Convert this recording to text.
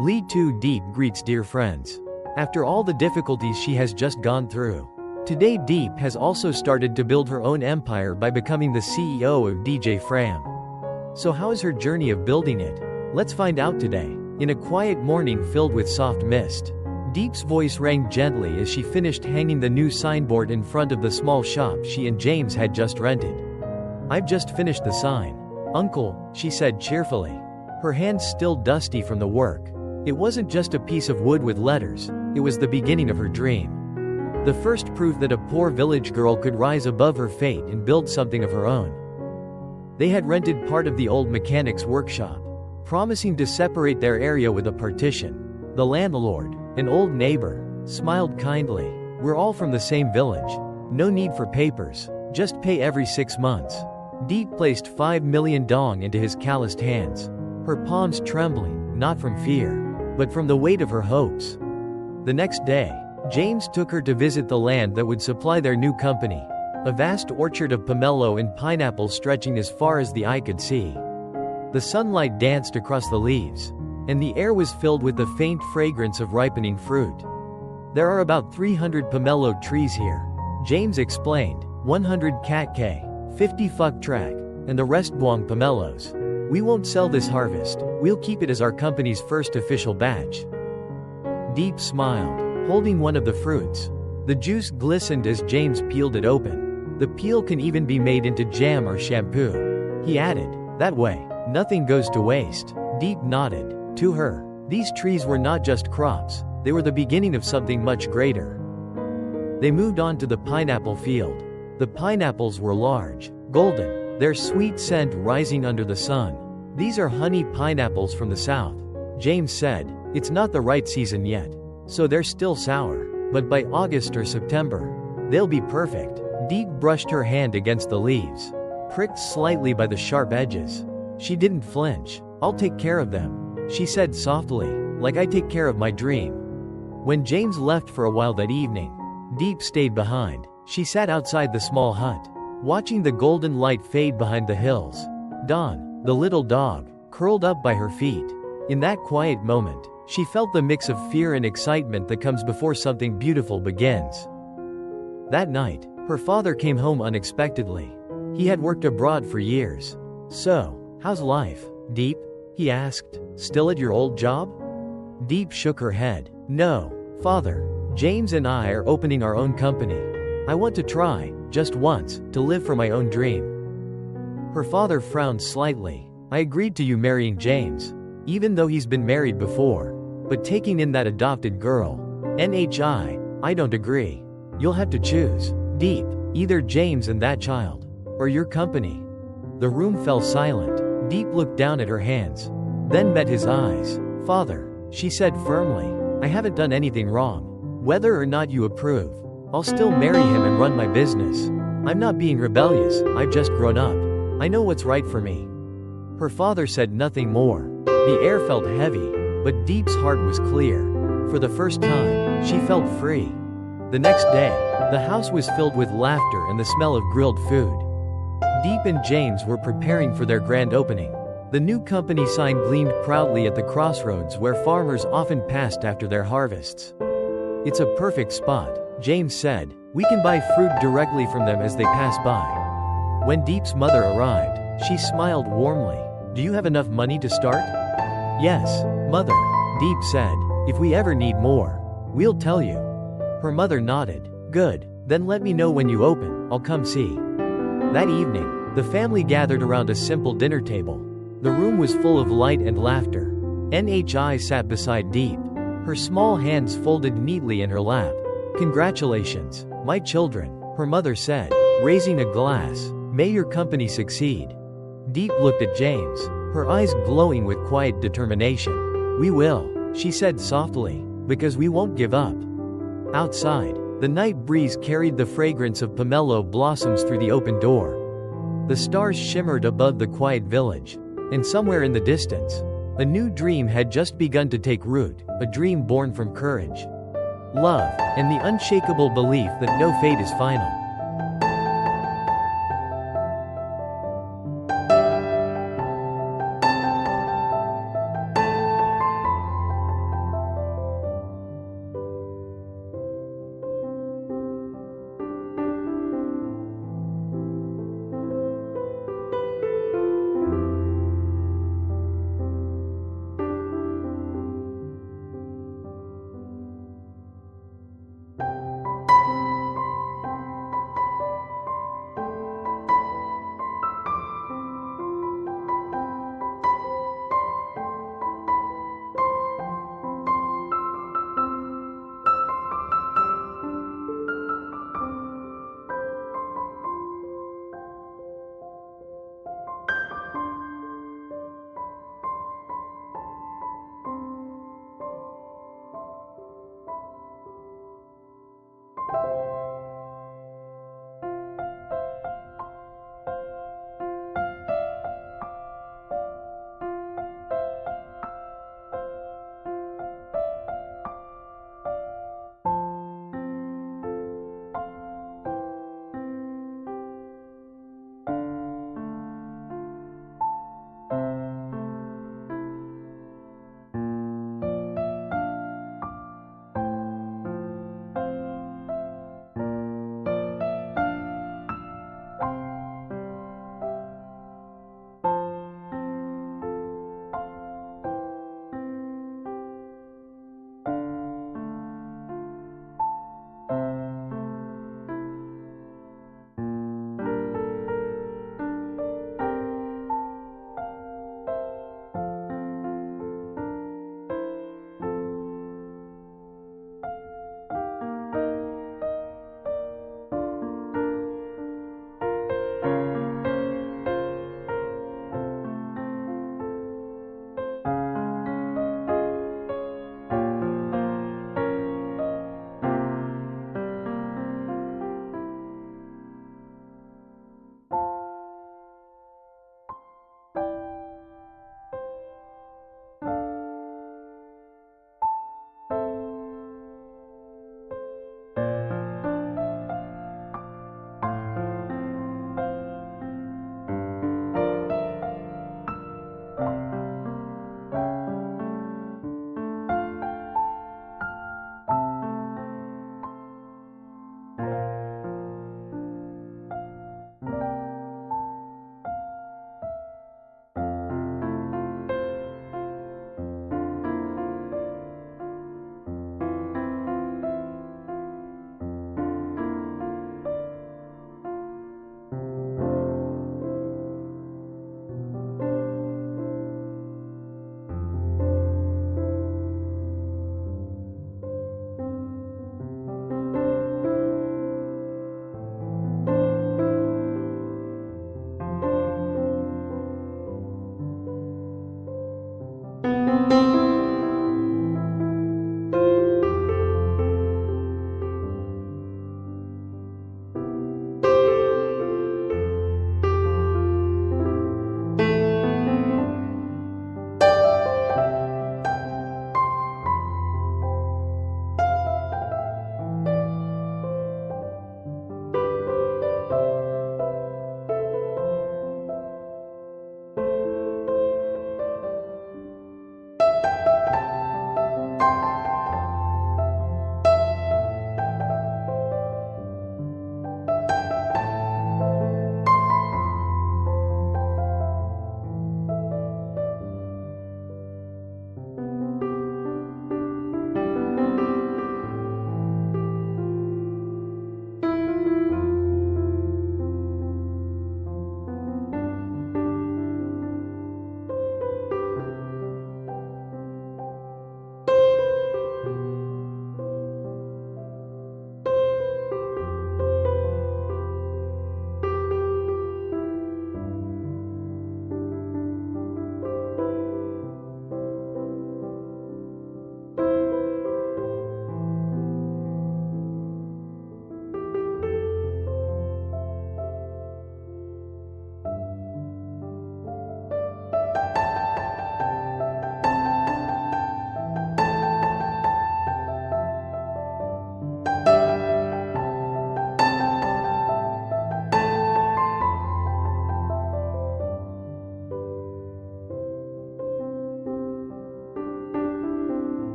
Lytudiep greets dear friends. After all the difficulties she has just gone through, today Diep has also started to build her own empire by becoming the CEO of DJ Fram. So how is her journey of building it? Let's find out today. In a quiet morning filled with soft mist, Diep's voice rang gently as she finished hanging the new signboard in front of the small shop she and James had just rented. "I've just finished the sign, Uncle," she said cheerfully, her hands still dusty from the work. It wasn't just a piece of wood with letters, it was the beginning of her dream. The first proof that a poor village girl could rise above her fate and build something of her own. They had rented part of the old mechanic's workshop, promising to separate their area with a partition. The landlord, an old neighbor, smiled kindly. "We're all from the same village. No need for papers, just pay every 6 months." Diep placed 5 million dong into his calloused hands, her palms trembling, not from fear, but from the weight of her hopes. The next day, James took her to visit the land that would supply their new company, a vast orchard of pomelo and pineapples stretching as far as the eye could see. The sunlight danced across the leaves, and the air was filled with the faint fragrance of ripening fruit. "There are about 300 pomelo trees here," James explained, 100 catk, 50 fuck track, and the rest buang pomelos. "We won't sell this harvest, we'll keep it as our company's first official batch." Diep smiled, holding one of the fruits. The juice glistened as James peeled it open. "The peel can even be made into jam or shampoo," he added. "That way, nothing goes to waste." Diep nodded. To her, these trees were not just crops, they were the beginning of something much greater. They moved on to the pineapple field. The pineapples were large, golden, their sweet scent rising under the sun. "These are honey pineapples from the south," James said. "It's not the right season yet, so they're still sour, but by August or September, they'll be perfect." Diep brushed her hand against the leaves, pricked slightly by the sharp edges. She didn't flinch. "I'll take care of them," she said softly, "like I take care of my dream." When James left for a while that evening, Diep stayed behind. She sat outside the small hut, watching the golden light fade behind the hills. Don, the little dog, curled up by her feet. In that quiet moment, she felt the mix of fear and excitement that comes before something beautiful begins. That night, her father came home unexpectedly. He had worked abroad for years. "So, how's life, Diep?" he asked. "Still at your old job?" Diep shook her head. "No, father. James and I are opening our own company. I want to try, just once, to live for my own dream." Her father frowned slightly. "I agreed to you marrying James, even though he's been married before. But taking in that adopted girl, I don't agree. You'll have to choose, Diep, either James and that child, or your company." The room fell silent. Diep looked down at her hands, then met his eyes. "Father," she said firmly, "I haven't done anything wrong. Whether or not you approve, I'll still marry him and run my business. I'm not being rebellious, I've just grown up. I know what's right for me." Her father said nothing more. The air felt heavy, but Diep's heart was clear. For the first time, she felt free. The next day, the house was filled with laughter and the smell of grilled food. Diep and James were preparing for their grand opening. The new company sign gleamed proudly at the crossroads where farmers often passed after their harvests. "It's a perfect spot," James said. "We can buy fruit directly from them as they pass by." When Diep's mother arrived, she smiled warmly. "Do you have enough money to start?" "Yes, mother," Diep said. "If we ever need more, we'll tell you." Her mother nodded. "Good, then let me know when you open, I'll come see." That evening, the family gathered around a simple dinner table. The room was full of light and laughter. NHI sat beside Diep, her small hands folded neatly in her lap. "Congratulations, my children," her mother said, raising a glass. "May your company succeed." Diep looked at James, her eyes glowing with quiet determination. "We will," she said softly, "because we won't give up." Outside, the night breeze carried the fragrance of pomelo blossoms through the open door. The stars shimmered above the quiet village, and somewhere in the distance, a new dream had just begun to take root, a dream born from courage, love, and the unshakable belief that no fate is final.